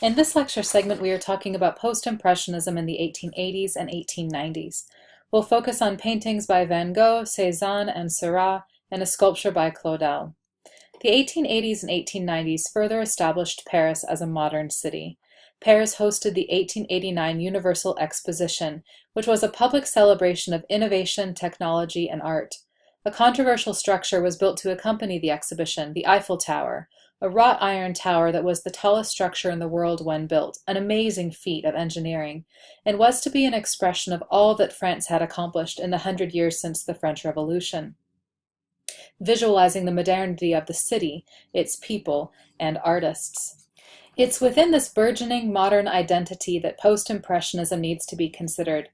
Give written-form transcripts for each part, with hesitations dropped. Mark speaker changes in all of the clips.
Speaker 1: In this lecture segment, we are talking about Post-Impressionism in the 1880s and 1890s. We'll focus on paintings by Van Gogh, Cézanne, and Seurat, and a sculpture by Claudel. The 1880s and 1890s further established Paris as a modern city. Paris hosted the 1889 Universal Exposition, which was a public celebration of innovation, technology, and art. A controversial structure was built to accompany the exhibition, the Eiffel Tower, a wrought iron tower that was the tallest structure in the world when built, an amazing feat of engineering, and was to be an expression of all that France had accomplished in the 100 years since the French Revolution, visualizing the modernity of the city, its people, and artists. It's within this burgeoning modern identity that Post-Impressionism needs to be considered.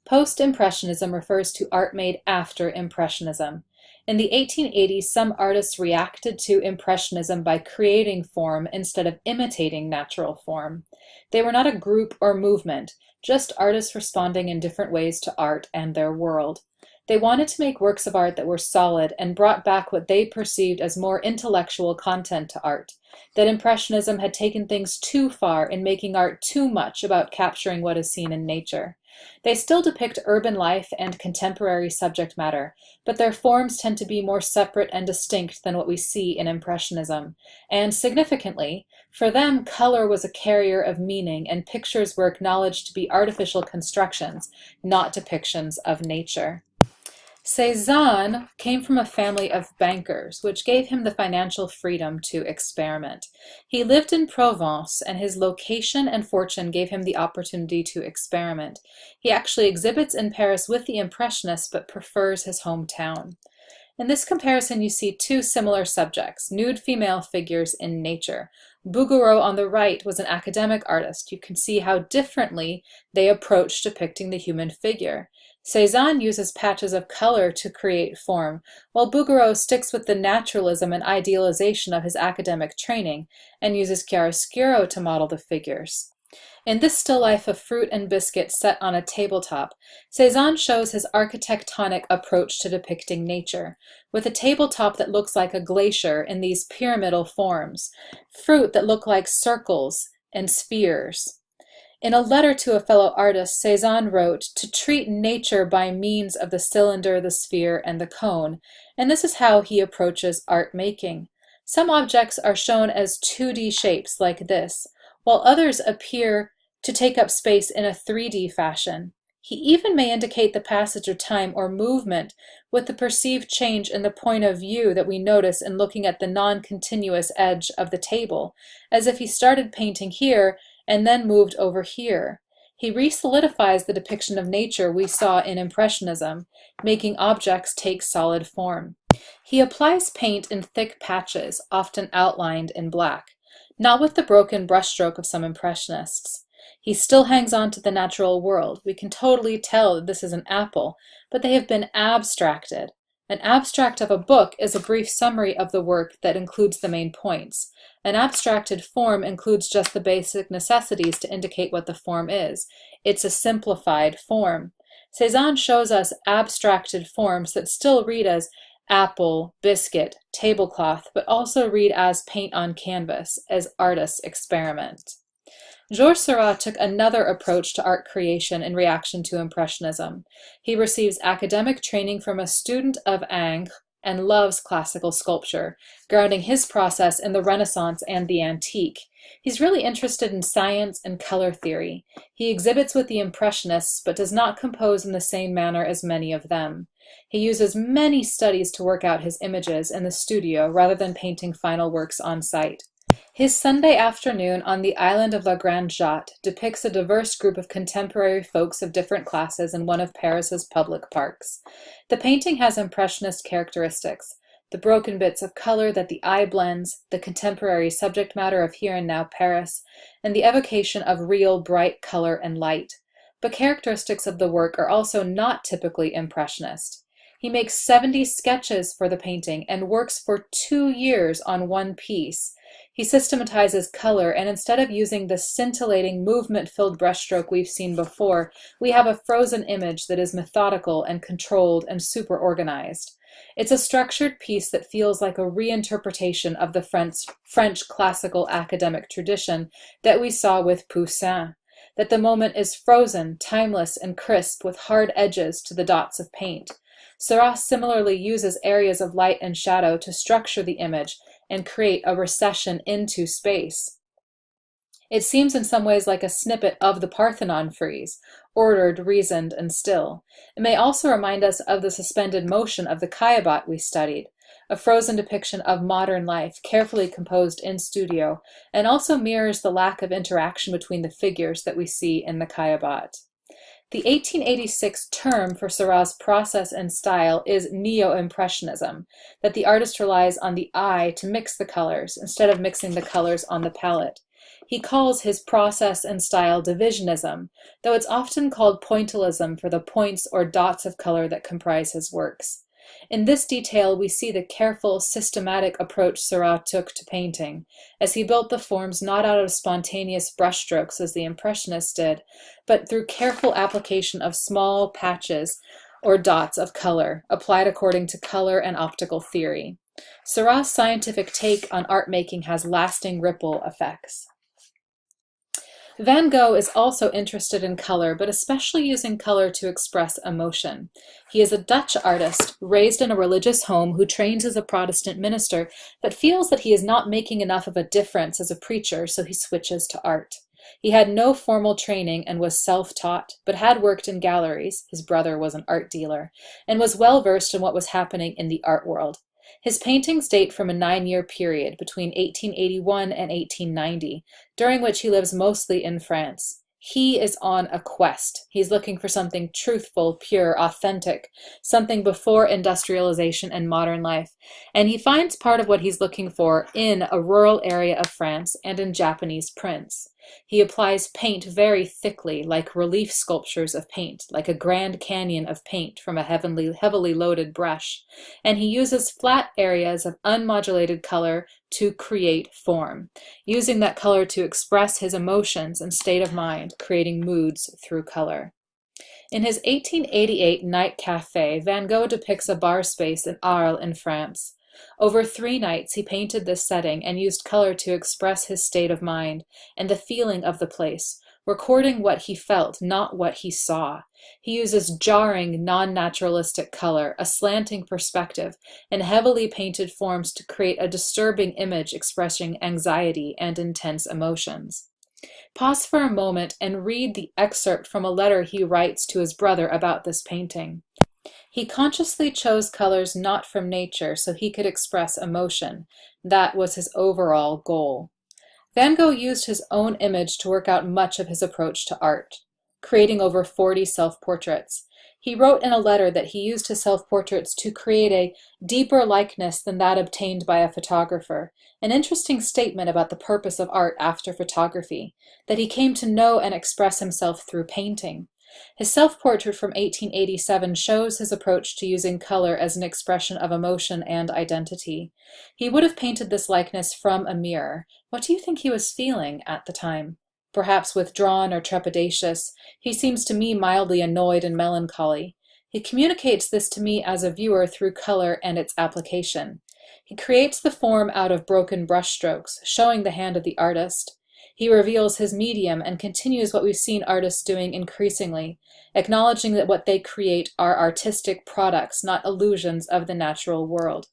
Speaker 1: Post-Impressionism refers to art made after Impressionism. In the 1880s, some artists reacted to Impressionism by creating form instead of imitating natural form. They were not a group or movement, just artists responding in different ways to art and their world. They wanted to make works of art that were solid and brought back what they perceived as more intellectual content to art, that Impressionism had taken things too far in making art too much about capturing what is seen in nature. They still depict urban life and contemporary subject matter, but their forms tend to be more separate and distinct than what we see in Impressionism. And significantly, for them, color was a carrier of meaning, and pictures were acknowledged to be artificial constructions, not depictions of nature. Cézanne came from a family of bankers, which gave him the financial freedom to experiment. He lived in Provence, and his location and fortune gave him the opportunity to experiment. He actually exhibits in Paris with the Impressionists, but prefers his hometown. In this comparison, you see two similar subjects, nude female figures in nature. Bouguereau on the right was an academic artist. You can see how differently they approach depicting the human figure. Cézanne uses patches of color to create form, while Bouguereau sticks with the naturalism and idealization of his academic training and uses chiaroscuro to model the figures. In this still life of fruit and biscuit set on a tabletop, Cézanne shows his architectonic approach to depicting nature, with a tabletop that looks like a glacier in these pyramidal forms, fruit that look like circles and spheres. In a letter to a fellow artist, Cézanne wrote, "To treat nature by means of the cylinder, the sphere, and the cone," and this is how he approaches art making. Some objects are shown as 2D shapes like this, while others appear to take up space in a 3D fashion. He even may indicate the passage of time or movement with the perceived change in the point of view that we notice in looking at the non-continuous edge of the table, as if he started painting here and then moved over here. He re-solidifies the depiction of nature we saw in Impressionism, making objects take solid form. He applies paint in thick patches, often outlined in black, not with the broken brushstroke of some Impressionists. He still hangs on to the natural world. We can totally tell that this is an apple, but they have been abstracted. An abstract of a book is a brief summary of the work that includes the main points. An abstracted form includes just the basic necessities to indicate what the form is. It's a simplified form. Cézanne shows us abstracted forms that still read as apple, biscuit, tablecloth, but also read as paint on canvas, as artists experiment. Georges Seurat took another approach to art creation in reaction to Impressionism. He receives academic training from a student of Ingres and loves classical sculpture, grounding his process in the Renaissance and the antique. He's really interested in science and color theory. He exhibits with the Impressionists, but does not compose in the same manner as many of them. He uses many studies to work out his images in the studio rather than painting final works on site. His Sunday afternoon on the island of La Grande Jatte depicts a diverse group of contemporary folks of different classes in one of Paris's public parks. The painting has Impressionist characteristics, the broken bits of color that the eye blends, the contemporary subject matter of here and now Paris, and the evocation of real bright color and light. But characteristics of the work are also not typically Impressionist. He makes 70 sketches for the painting and works for 2 years on one piece. He systematizes color, and instead of using the scintillating, movement-filled brushstroke we've seen before, we have a frozen image that is methodical and controlled and super-organized. It's a structured piece that feels like a reinterpretation of the French classical academic tradition that we saw with Poussin, that the moment is frozen, timeless, and crisp with hard edges to the dots of paint. Seurat similarly uses areas of light and shadow to structure the image and create a recession into space. It seems in some ways like a snippet of the Parthenon frieze, ordered, reasoned, and still. It may also remind us of the suspended motion of the Caillebotte we studied, a frozen depiction of modern life, carefully composed in studio, and also mirrors the lack of interaction between the figures that we see in the Caillebotte. The 1886 term for Seurat's process and style is neo-impressionism, that the artist relies on the eye to mix the colors instead of mixing the colors on the palette. He calls his process and style divisionism, though it's often called pointillism for the points or dots of color that comprise his works. In this detail, we see the careful, systematic approach Seurat took to painting, as he built the forms not out of spontaneous brushstrokes as the Impressionists did, but through careful application of small patches or dots of color, applied according to color and optical theory. Seurat's scientific take on art making has lasting ripple effects. Van Gogh is also interested in color, but especially using color to express emotion. He is a Dutch artist, raised in a religious home, who trains as a Protestant minister, but feels that he is not making enough of a difference as a preacher, so he switches to art. He had no formal training and was self-taught, but had worked in galleries, his brother was an art dealer, and was well versed in what was happening in the art world. His paintings date from a 9-year period between 1881 and 1890, during which he lives mostly in France. He is on a quest. He's looking for something truthful, pure, authentic, something before industrialization and modern life. And he finds part of what he's looking for in a rural area of France and in Japanese prints. He applies paint very thickly, like relief sculptures of paint, like a Grand Canyon of paint from a heavily loaded brush. And he uses flat areas of unmodulated color to create form, using that color to express his emotions and state of mind, creating moods through color. In his 1888 Night Café, Van Gogh depicts a bar space in Arles in France. Over 3 nights he painted this setting and used color to express his state of mind and the feeling of the place, recording what he felt, not what he saw. He uses jarring, non-naturalistic color, a slanting perspective, and heavily painted forms to create a disturbing image expressing anxiety and intense emotions. Pause for a moment and read the excerpt from a letter he writes to his brother about this painting. He consciously chose colors not from nature so he could express emotion. That was his overall goal. Van Gogh used his own image to work out much of his approach to art, creating over 40 self-portraits. He wrote in a letter that he used his self-portraits to create a deeper likeness than that obtained by a photographer, an interesting statement about the purpose of art after photography, that he came to know and express himself through painting. His self-portrait from 1887 shows his approach to using color as an expression of emotion and identity. He would have painted this likeness from a mirror. What do you think he was feeling at the time? Perhaps withdrawn or trepidatious. He seems to me mildly annoyed and melancholy. He communicates this to me as a viewer through color and its application. He creates the form out of broken brushstrokes, showing the hand of the artist. He reveals his medium and continues what we've seen artists doing increasingly, acknowledging that what they create are artistic products, not illusions of the natural world.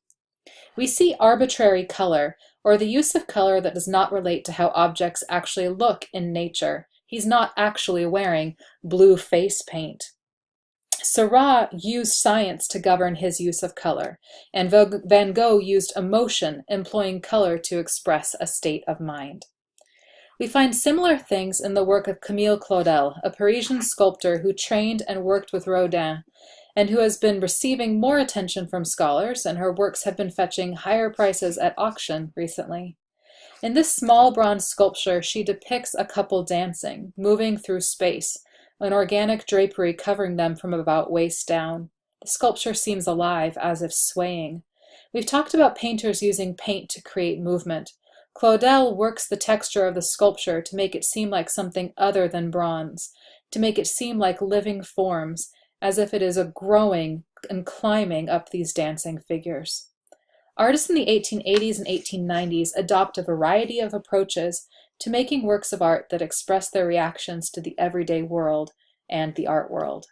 Speaker 1: We see arbitrary color, or the use of color that does not relate to how objects actually look in nature. He's not actually wearing blue face paint. Seurat used science to govern his use of color, and Van Gogh used emotion, employing color to express a state of mind. We find similar things in the work of Camille Claudel, a Parisian sculptor who trained and worked with Rodin, and who has been receiving more attention from scholars, and her works have been fetching higher prices at auction recently. In this small bronze sculpture, she depicts a couple dancing, moving through space, an organic drapery covering them from about waist down. The sculpture seems alive, as if swaying. We've talked about painters using paint to create movement. Claudel works the texture of the sculpture to make it seem like something other than bronze, to make it seem like living forms, as if it is a growing, and climbing up these dancing figures. Artists in the 1880s and 1890s adopt a variety of approaches to making works of art that express their reactions to the everyday world and the art world.